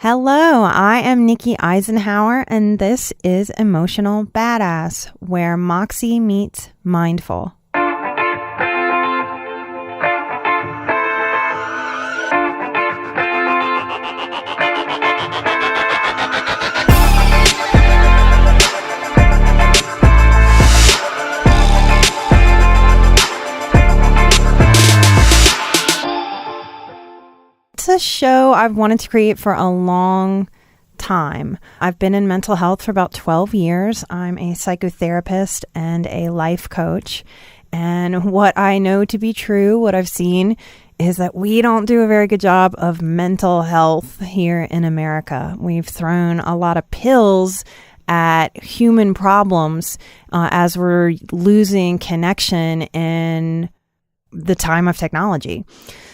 Hello, I am Nikki Eisenhower, and this is Emotional Badass, where Moxie meets Mindful. It's a show I've wanted to create for a long time. I've been in mental health for about 12 years. I'm a psychotherapist and a life coach. And what I know to be true, what I've seen, is that we don't do a very good job of mental health here in America. We've thrown a lot of pills at human problems as we're losing connection in the time of technology.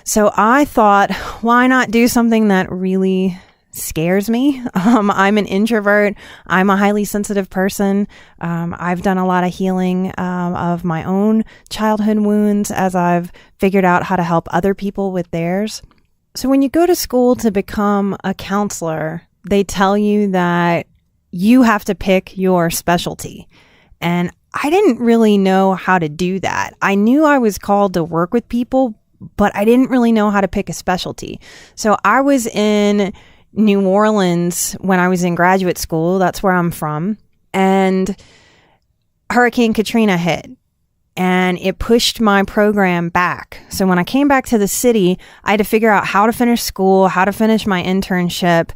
So I thought, why not do something that really scares me? I'm an introvert. I'm a highly sensitive person. I've done a lot of healing of my own childhood wounds as I've figured out how to help other people with theirs. So when you go to school to become a counselor, they tell you that you have to pick your specialty. And I didn't really know how to do that. I knew I was called to work with people, but I didn't really know how to pick a specialty. So I was in New Orleans when I was in graduate school. That's where I'm from. And Hurricane Katrina hit, and it pushed my program back. So when I came back to the city, I had to figure out how to finish school, how to finish my internship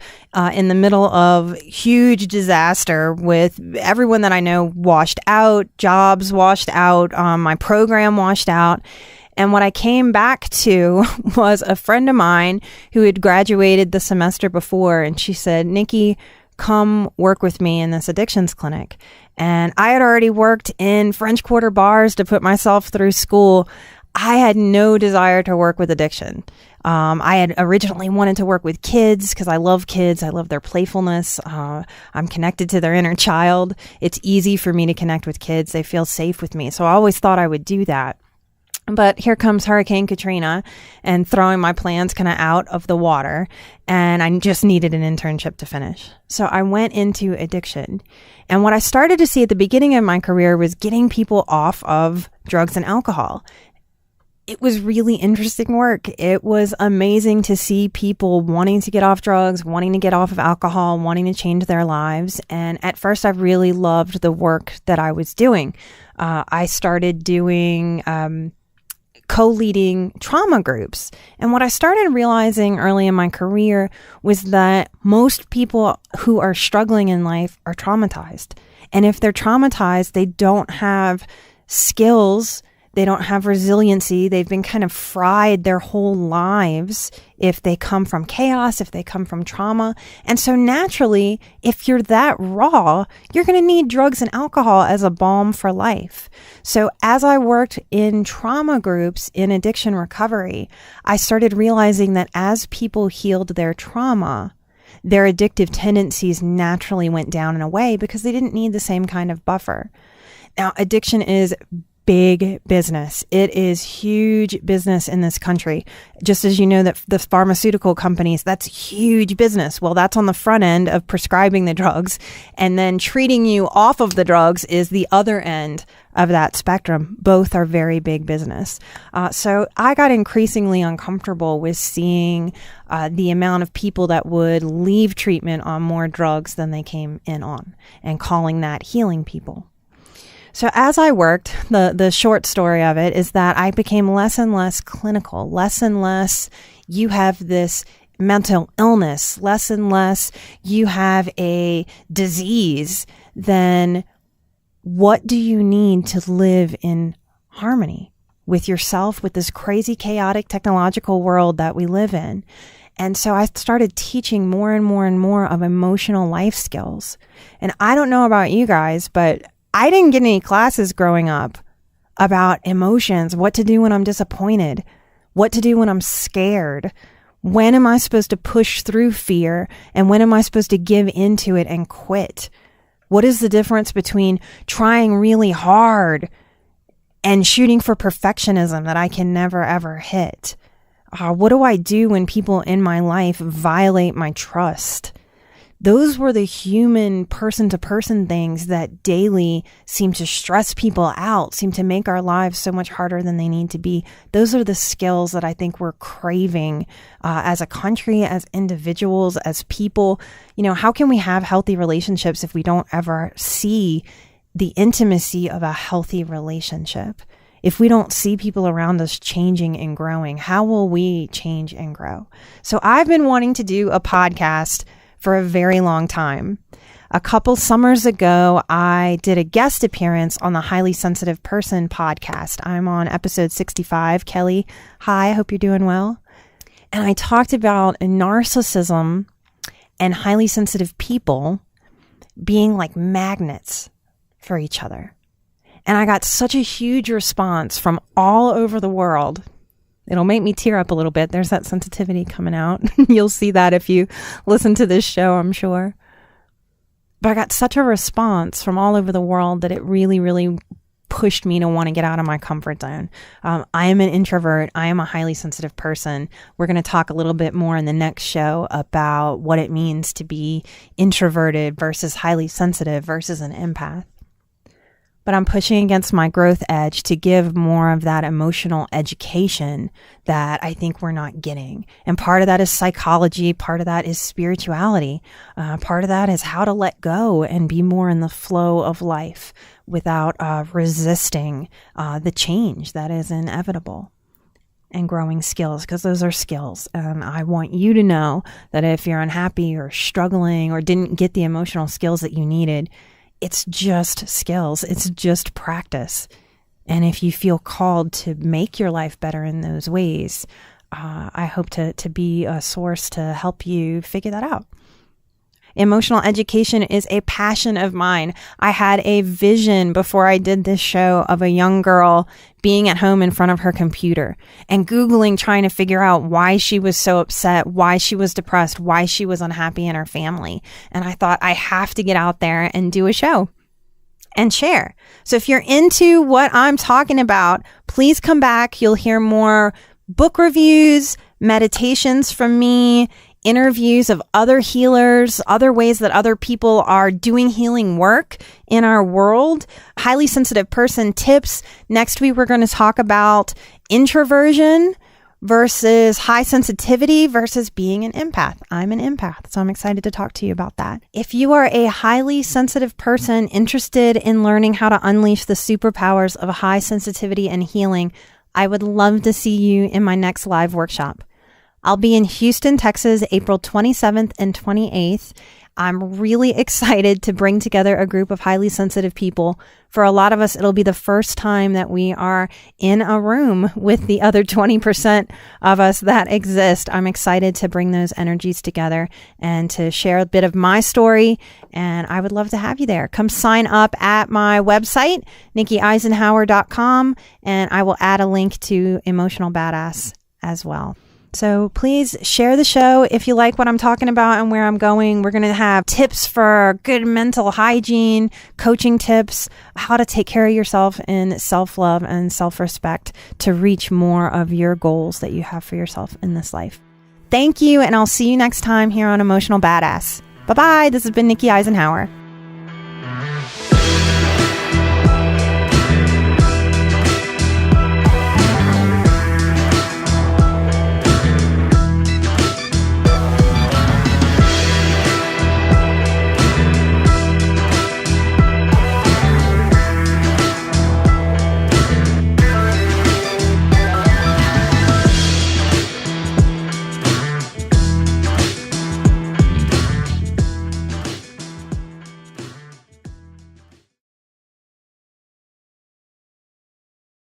in the middle of huge disaster with everyone that I know washed out, jobs washed out, my program washed out. And what I came back to was a friend of mine who had graduated the semester before. And she said, Nikki, come work with me in this addictions clinic. And I had already worked in French Quarter bars to put myself through school. I had no desire to work with addiction. I had originally wanted to work with kids because I love kids. I love their playfulness. I'm connected to their inner child. It's easy for me to connect with kids. They feel safe with me. So I always thought I would do that. But here comes Hurricane Katrina and throwing my plans kind of out of the water. And I just needed an internship to finish. So I went into addiction. And what I started to see at the beginning of my career was getting people off of drugs and alcohol. It was really interesting work. It was amazing to see people wanting to get off drugs, wanting to get off of alcohol, wanting to change their lives. And at first, I really loved the work that I was doing. I started doing co-leading trauma groups. And what I started realizing early in my career was that most people who are struggling in life are traumatized. And if they're traumatized, they don't have skills. They don't have resiliency. They've been kind of fried their whole lives if they come from chaos, if they come from trauma. And so naturally, if you're that raw, you're going to need drugs and alcohol as a balm for life. So as I worked in trauma groups in addiction recovery, I started realizing that as people healed their trauma, their addictive tendencies naturally went down and away because they didn't need the same kind of buffer. Now, addiction is big business. It is huge business in this country. Just as you know that the pharmaceutical companies, that's huge business. Well, that's on the front end of prescribing the drugs, and then treating you off of the drugs is the other end of that spectrum. Both are very big business. So I got increasingly uncomfortable with seeing the amount of people that would leave treatment on more drugs than they came in on, and calling that healing people. So as I worked, the short story of it is that I became less and less clinical, less and less you have this mental illness, less and less you have a disease, then what do you need to live in harmony with yourself, with this crazy, chaotic technological world that we live in? And so I started teaching more and more and more of emotional life skills. And I don't know about you guys, but I didn't get any classes growing up about emotions, what to do when I'm disappointed, what to do when I'm scared, when am I supposed to push through fear, and when am I supposed to give into it and quit? What is the difference between trying really hard and shooting for perfectionism that I can never, ever hit? What do I do when people in my life violate my trust? Those were the human person-to-person things that daily seem to stress people out, seem to make our lives so much harder than they need to be. Those are the skills that I think we're craving as a country, as individuals, as people. How can we have healthy relationships if we don't ever see the intimacy of a healthy relationship? If we don't see people around us changing and growing, how will we change and grow? So I've been wanting to do a podcast for a very long time. A couple summers ago, I did a guest appearance on the Highly Sensitive Person podcast. I'm on episode 65. Kelly, hi, I hope you're doing well. And I talked about narcissism and highly sensitive people being like magnets for each other. And I got such a huge response from all over the world. It'll make me tear up a little bit. There's that sensitivity coming out. You'll see that if you listen to this show, I'm sure. But I got such a response from all over the world that it really, really pushed me to want to get out of my comfort zone. I am an introvert. I am a highly sensitive person. We're going to talk a little bit more in the next show about what it means to be introverted versus highly sensitive versus an empath. But I'm pushing against my growth edge to give more of that emotional education that I think we're not getting. And part of that is psychology. Part of that is spirituality. Part of that is how to let go and be more in the flow of life without resisting the change that is inevitable. And growing skills, because those are skills. And I want you to know that if you're unhappy or struggling or didn't get the emotional skills that you needed, it's just skills. It's just practice. And if you feel called to make your life better in those ways, I hope to be a source to help you figure that out. Emotional education is a passion of mine. I had a vision before I did this show of a young girl being at home in front of her computer and Googling, trying to figure out why she was so upset, why she was depressed, why she was unhappy in her family. And I thought, I have to get out there and do a show and share. So if you're into what I'm talking about, please come back. You'll hear more book reviews, meditations from me, interviews of other healers, other ways that other people are doing healing work in our world, highly sensitive person tips. Next week, we're going to talk about introversion versus high sensitivity versus being an empath. I'm an empath, so I'm excited to talk to you about that. If you are a highly sensitive person interested in learning how to unleash the superpowers of high sensitivity and healing, I would love to see you in my next live workshop. I'll be in Houston, Texas, April 27th and 28th. I'm really excited to bring together a group of highly sensitive people. For a lot of us, it'll be the first time that we are in a room with the other 20% of us that exist. I'm excited to bring those energies together and to share a bit of my story. And I would love to have you there. Come sign up at my website, nikkieisenhower.com, and I will add a link to Emotional Badass as well. So please share the show if you like what I'm talking about and where I'm going. We're going to have tips for good mental hygiene, coaching tips, how to take care of yourself in self-love and self-respect to reach more of your goals that you have for yourself in this life. Thank you, and I'll see you next time here on Emotional Badass. Bye-bye. This has been Nikki Eisenhower.